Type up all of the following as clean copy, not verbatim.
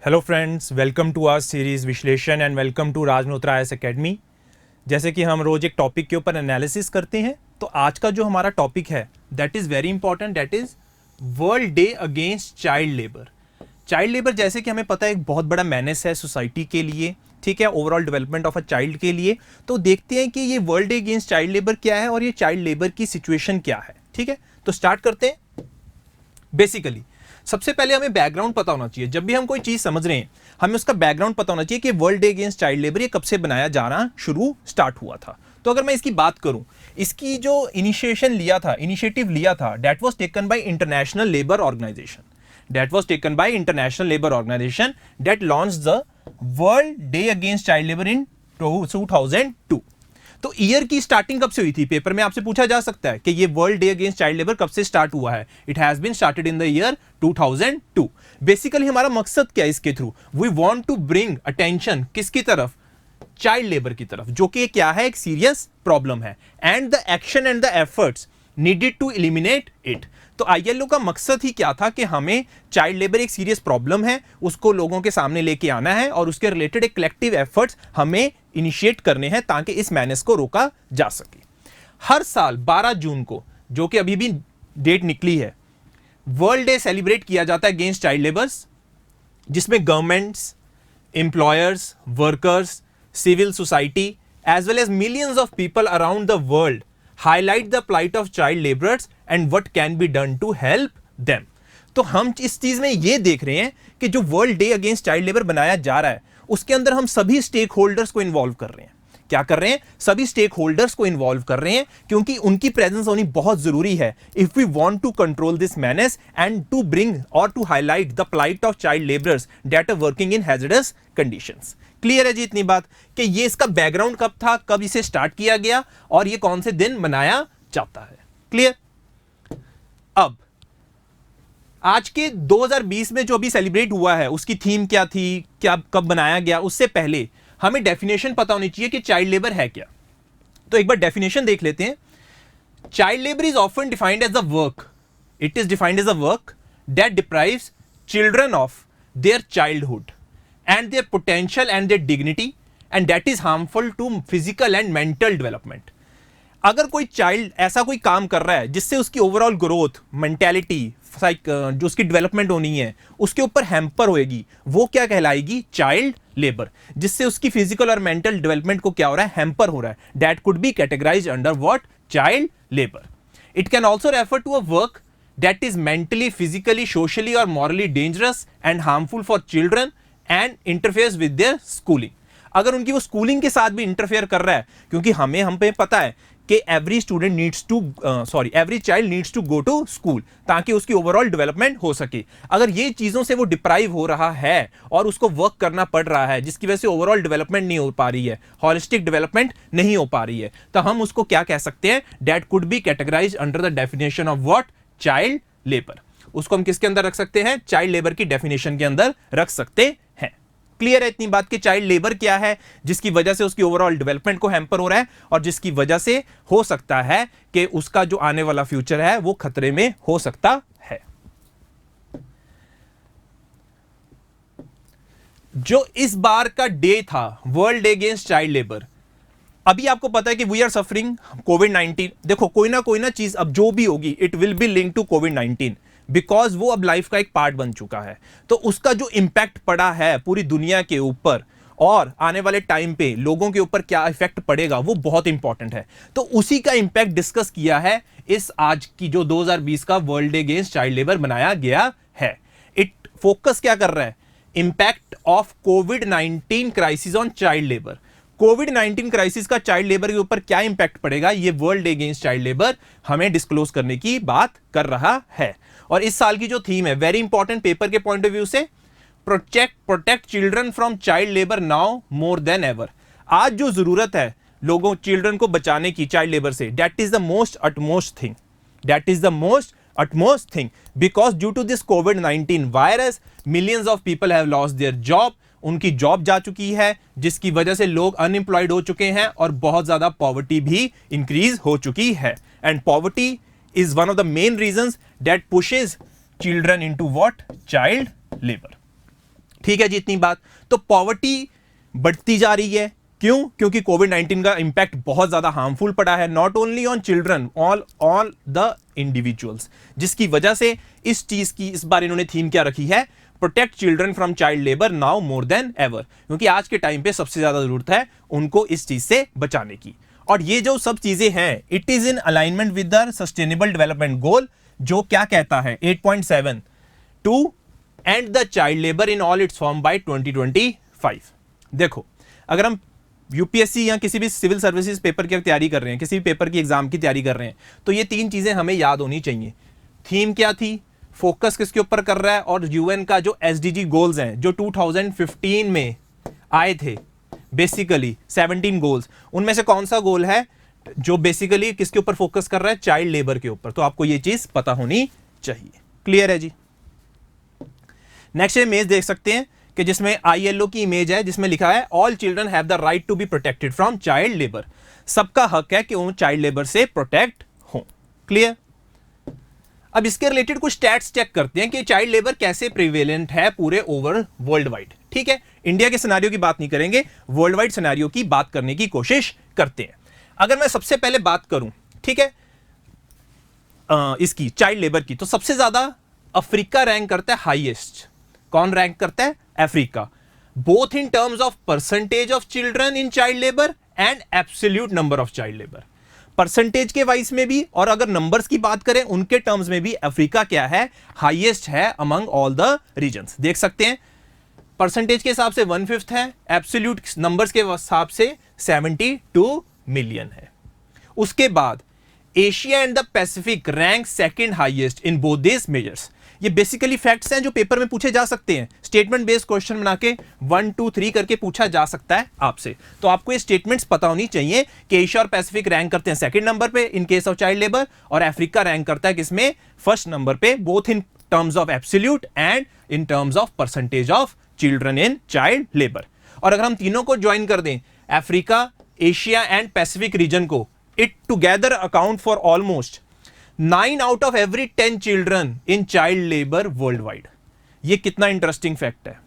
Hello friends, welcome to our series विश्लेषण and welcome to Raj Malhotra IAS academy. जैसे कि हम रोज एक टॉपिक के ऊपर एनालिसिस करते हैं, तो आज का जो हमारा टॉपिक है that is very important, that is world day against child labour. Child labour जैसे कि हमें पता है एक बहुत बड़ा मैनेस है सोसाइटी के लिए, ठीक है, overall development of a child के लिए। तो देखते हैं कि ये world day against child labour क्या है और ये चाइल्ड लेबर की सिचुएशन क्या है। ठीक है, तो स्टार्ट करते हैं। बेसिकली सबसे पहले हमें बैकग्राउंड पता होना चाहिए। जब भी हम कोई चीज समझ रहे हैं हमें उसका बैकग्राउंड पता होना चाहिए कि world day against child labour ये कब से बनाया जाना स्टार्ट हुआ था। तो अगर मैं इसकी बात करूं, इसकी जो इनिशिएटिव लिया था that was taken by International Labour Organization that launched the world day against child labour in 2002। तो ईयर की स्टार्टिंग कब से हुई थी? पेपर में आपसे पूछा जा सकता है कि ये world day against child labour कब से स्टार्ट हुआ है। It has been started in the year 2002। Basically हमारा मकसद क्या है इसके थ्रू? We want to bring attention किसकी तरफ? चाइल्ड लेबर की तरफ, जो कि क्या है, एक सीरियस प्रॉब्लम है, and the action and the efforts needed to eliminate it. तो ILO का मकसद ही क्या था कि हमें चाइल्ड लेबर एक सीरियस प्रॉब्लम है, उसको लोगों के सामने लेके आना है और उसके रिलेटेड एक कलेक्टिव एफर्ट्स हमें इनिशिएट करने हैं ताकि इस मैनेस को रोका जा सके। हर साल 12 जून को, जो कि अभी भी डेट निकली है, वर्ल्ड डे सेलिब्रेट किया जाता है अगेंस्ट चाइल्ड लेबर्स, जिसमें governments, employers, workers, civil society as well as millions of people around the world highlight the plight of child laborers and what can be done to help them। तो हम इस चीज में ये देख रहे हैं कि जो world day against child labour बनाया जा रहा है उसके अंदर हम सभी स्टेक होल्डर्स को इन्वॉल्व कर रहे हैं। क्या कर रहे हैं? सभी स्टेक होल्डर्स को इन्वॉल्व कर रहे हैं, क्योंकि उनकी प्रेजेंस होनी बहुत जरूरी है if we want to control this menace and to bring और to highlight the plight of child labourers that are working in hazardous conditions. Clear है जी इतनी बात कि ये इसका बैकग्राउंड कब था, कब इसे स्टार्ट किया गया और ये कौन से दिन मनाया जाता है। क्लियर? अब आज के 2020 में जो भी सेलिब्रेट हुआ है उसकी थीम क्या थी, क्या कब बनाया गया, उससे पहले हमें डेफिनेशन पता होनी चाहिए कि चाइल्ड लेबर है क्या। तो एक बार डेफिनेशन देख लेते हैं। Child labour is often defined as a work, it is defined as a work that deprives children of their childhood and their potential and their dignity and that is harmful to physical and mental development। अगर कोई child ऐसा कोई काम कर रहा है जिससे उसकी ओवरऑल ग्रोथ, मेंटालिटी, जो उसकी डेवलपमेंट होनी है उसके ऊपर हैम्पर होएगी, वो क्या कहलाएगी? Child labour. जिससे उसकी फिजिकल और मेंटल डेवलपमेंट को क्या हो रहा है? हैम्पर हो रहा है। That could be categorised under what? Child labour. It can also refer to a work that is mentally, physically, socially और morally dangerous and harmful for children and interfere with their schooling. अगर उनकी वो schooling के साथ भी interfere कर रहा है, क्योंकि हम पे पता है कि every child needs to go to school ताकि उसकी ओवरऑल डेवलपमेंट हो सके। अगर ये चीजों से वो डिप्राइव हो रहा है और उसको वर्क करना पड़ रहा है जिसकी वजह से ओवरऑल डेवलपमेंट नहीं हो पा रही है, हॉलिस्टिक डेवलपमेंट नहीं हो पा रही है, तो हम उसको क्या कह सकते हैं? That could be categorised under the definition of what? Child labour. उसको हम किसके अंदर रख सकते हैं? चाइल्ड लेबर की डेफिनेशन के अंदर रख सकते हैं। क्लियर है इतनी बात कि चाइल्ड लेबर क्या है, जिसकी वजह से उसकी ओवरऑल डेवलपमेंट को हैम्पर हो रहा है और जिसकी वजह से हो सकता है कि उसका जो आने वाला फ्यूचर है वो खतरे में हो सकता है। जो इस बार का डे था world day against child labour, अभी आपको पता है कि वी आर सफरिंग कोविड-19। देखो कोई ना चीज अब जो भी होगी it will be link to कोविड-19 बिकॉज वो अब लाइफ का एक पार्ट बन चुका है। तो उसका जो इंपैक्ट पड़ा है पूरी दुनिया के ऊपर और आने वाले टाइम पे लोगों के ऊपर क्या इफेक्ट पड़ेगा वो बहुत इंपॉर्टेंट है। तो उसी का इंपैक्ट डिस्कस किया है इस आज की जो 2020 का world day against child labour बनाया गया है। इट फोकस क्या कर रहा है? Impact of covid crisis on child labour. Covid crisis का चाइल्ड लेबर के ऊपर क्या इंपैक्ट पड़ेगा, ये world day against child labour हमें डिस्क्लोज करने की बात कर रहा है। और इस साल की जो थीम है वेरी इंपॉर्टेंट पेपर के पॉइंट ऑफ व्यू से, protect children from child labour now more than ever. आज जो जरूरत है लोगों चिल्ड्रन को बचाने की चाइल्ड लेबर से, that is the most utmost thing because due to this COVID-19 virus millions of people have lost their job। उनकी जॉब जा चुकी है जिसकी वजह से लोग अनएम्प्लॉयड हो चुके हैं और बहुत ज्यादा पॉवर्टी भी इंक्रीज हो चुकी है। And poverty is one of the main reasons that pushes children into what? Child labour. ठीक है जी, इतनी बात। तो पॉवर्टी बढ़ती जा रही है, क्यों? क्योंकि कोविड-19 का इंपैक्ट बहुत ज्यादा हार्मफुल पड़ा है, not only on children, all the individuals, जिसकी वजह से इस चीज की इस बार इन्होंने थीम क्या रखी है, protect children from child labour now more than ever, क्योंकि आज के टाइम पे सबसे ज्यादा जरूरत है उनको इस चीज से बचाने की। और ये जो सब चीजें हैं, it is in alignment with the sustainable development goal, जो क्या कहता है 8.7 to end the child labour in all its form by 2025। देखो, अगर हम यूपीएससी या किसी भी सिविल सर्विसेज पेपर की तैयारी कर रहे हैं, किसी भी पेपर की एग्जाम की तैयारी कर रहे हैं, तो ये तीन चीजें हमें याद होनी चाहिए। थीम क्या थी, फोकस किसके ऊपर कर रहा है, और यूएन का जो एसडीजी गोल्स हैं जो 2015 में आए थे, बेसिकली 17 गोल्स, उनमें से कौन सा गोल है जो बेसिकली किसके ऊपर फोकस कर रहा है, चाइल्ड लेबर के ऊपर। तो आपको ये चीज पता होनी चाहिए। क्लियर है जी। नेक्स्ट इमेज देख सकते हैं कि जिसमें आईएलओ की इमेज है, जिसमें लिखा है all children have the right to be protected from child labour. सबका हक है कि वो चाइल्ड लेबर से प्रोटेक्ट हो। क्लियर। अब इसके रिलेटेड कुछ स्टैट्स चेक करते हैं कि चाइल्ड लेबर कैसे प्रिवेलेंट है पूरे ओवर वर्ल्ड वाइड। ठीक है, इंडिया के सिनेरियो की बात नहीं करेंगे, वर्ल्ड वाइड सिनेरियो की बात करने की कोशिश करते हैं। अगर मैं सबसे पहले बात करूं, ठीक है, इसकी चाइल्ड लेबर की, तो सबसे ज्यादा अफ्रीका रैंक करता है हाईएस्ट। कौन रैंक करता है? Africa, both in terms of percentage of children in child labour and absolute number of child labour. Percentage के वाइज में भी, और अगर नंबर्स की बात करें उनके टर्म्स में भी, अफ्रीका क्या है, हाईएस्ट है अमंग ऑल द रीजन्स। देख सकते हैं, परसेंटेज के हिसाब से 1/5 है, एब्सोल्यूट नंबर्स के हिसाब से 72 मिलियन है। उसके बाद Asia and the Pacific rank second highest in both this measures. ये बेसिकली फैक्ट्स हैं जो पेपर में पूछे जा सकते हैं, स्टेटमेंट बेस्ड क्वेश्चन बना के 1 2 3 करके पूछा जा सकता है आपसे। तो आपको ये स्टेटमेंट्स पता होनी चाहिए कि एशिया और पैसिफिक रैंक करते हैं सेकंड नंबर पे in case of child labour, और अफ्रीका रैंक करता है किसमें, फर्स्ट नंबर पे, both in terms of absolute and in terms of percentage of children in child labour. और अगर हम तीनों को ज्वाइन कर दें, Africa, Asia and Pacific region को, it together account for almost 9 out of every 10 children in child labour worldwide. ये कितना इंटरेस्टिंग फैक्ट है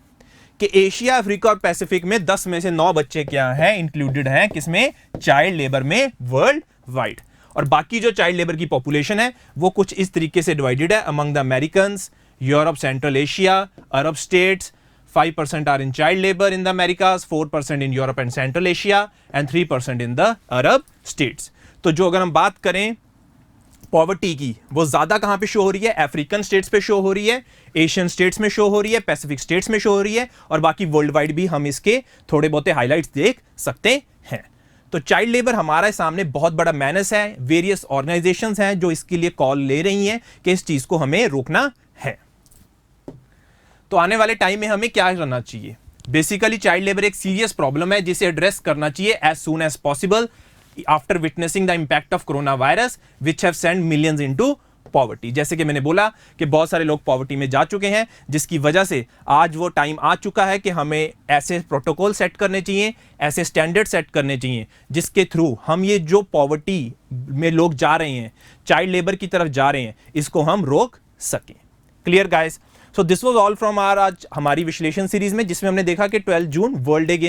कि एशिया, अफ्रीका और पैसिफिक में 10 में से 9 बच्चे क्या है, इंक्लूडेड हैं किसमें, चाइल्ड लेबर में वर्ल्ड वाइड। और बाकी जो चाइल्ड लेबर की पॉपुलेशन है वो कुछ इस तरीके से डिवाइडेड है among the American, Europe, central Asia, Arab states. 5% are in child labor in the Americas, 4% in Europe and Central Asia, and 3% in the Arab states. तो जो अगर हम बात करें पॉवर्टी की, वो ज्यादा कहां पे शो हो रही है, अफ्रीकन स्टेट्स पे शो हो रही है, एशियन स्टेट्स में शो हो रही है, पैसिफिक स्टेट्स में शो हो रही है, और बाकी वर्ल्ड वाइड भी हम इसके थोड़े बहुत हाइलाइट्स देख सकते हैं। तो चाइल्ड लेबर हमारे सामने बहुत बड़ा मेनास है। वेरियस ऑर्गेनाइजेशंस हैं जो इसके लिए कॉल ले रही हैं कि इस चीज को हमें रोकना है। तो आने वाले टाइम में हमें क्या करना चाहिए, बेसिकली चाइल्ड लेबर एक सीरियस प्रॉब्लम है जिसे एड्रेस करना चाहिए as soon as possible after witnessing the impact of corona virus which have send millions into poverty. जैसे कि मैंने बोला कि बहुत सारे लोग पॉवर्टी में जा चुके हैं, जिसकी वजह से आज वो टाइम आ चुका है कि हमें ऐसे प्रोटोकॉल सेट करने चाहिए, ऐसे स्टैंडर्ड सेट करने चाहिए जिसके थ्रू हम ये जो पॉवर्टी में लोग जा रहे हैं, चाइल्ड लेबर की तरफ जा रहे हैं, इसको हम रोक सकें। Clear guys? So this was all from our आज हमारी विश्लेषण सीरीज में, जिसमें हमने देखा कि 12 जून वर्ल्ड डे